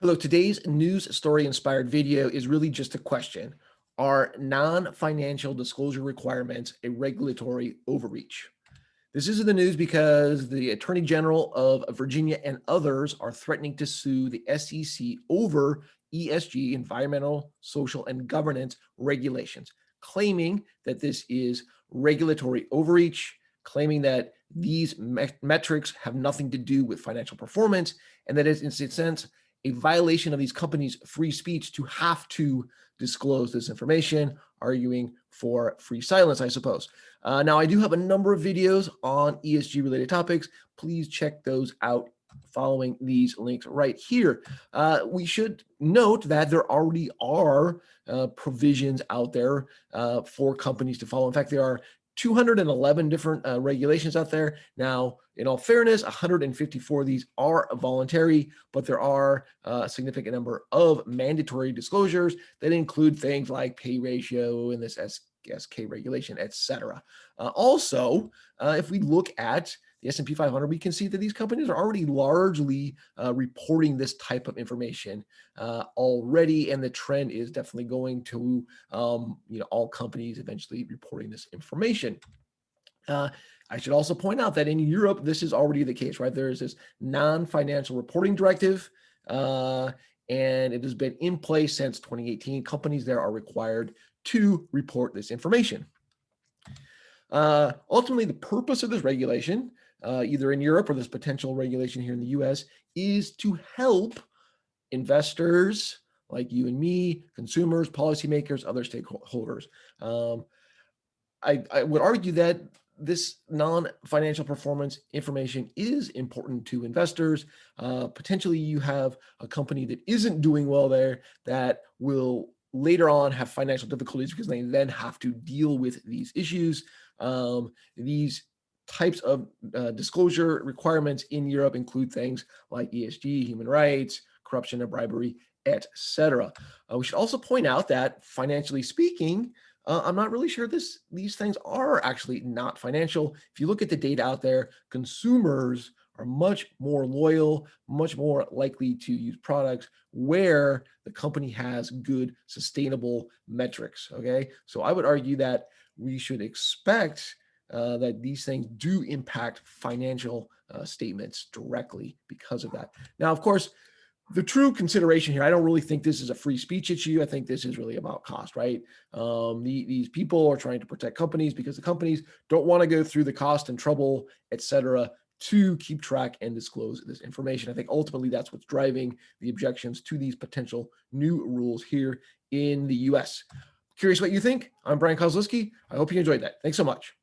Hello, today's news story inspired video is really just a question. Are non-financial disclosure requirements a regulatory overreach? This is in the news because the Attorney General of Virginia and others are threatening to sue the SEC over ESG, environmental, social, and governance regulations, claiming that this is regulatory overreach, claiming that these metrics have nothing to do with financial performance, and that it's, in a sense, a violation of these companies' free speech to have to disclose this information, arguing for free silence, I suppose. Now, I do have a number of videos on ESG related topics. Please check those out following these links right here. We should note that there already are provisions out there for companies to follow. In fact, there are 211 different regulations out there. Now, in all fairness, 154 of these are voluntary, but there are a significant number of mandatory disclosures that include things like pay ratio and this SK regulation, etc. Also, if we look at the S&P 500, we can see that these companies are already largely reporting this type of information already, and the trend is definitely going to all companies eventually reporting this information. I should also point out that in Europe, this is already the case, right? There is this non-financial reporting directive, and it has been in place since 2018. Companies there are required to report this information. Ultimately, the purpose of this regulation, either in Europe or this potential regulation here in the US, is to help investors like you and me, consumers, policymakers, other stakeholders. I would argue that this non-financial performance information is important to investors. Potentially, you have a company that isn't doing well there that will later on have financial difficulties because they then have to deal with these issues. These types of disclosure requirements in Europe include things like ESG, human rights, corruption and bribery, etc. We should also point out that financially speaking, I'm not really sure these things are actually not financial. If you look at the data out there, consumers are much more loyal, much more likely to use products where the company has good, sustainable metrics. Okay, so I would argue that we should expect that these things do impact financial statements directly because of that. Now, of course, the true consideration here, I don't really think this is a free speech issue. I think this is really about cost, right? These people are trying to protect companies because the companies don't want to go through the cost and trouble, et cetera, to keep track and disclose this information. I think ultimately that's what's driving the objections to these potential new rules here in the US. Curious what you think? I'm Brian Kozlowski. I hope you enjoyed that. Thanks so much.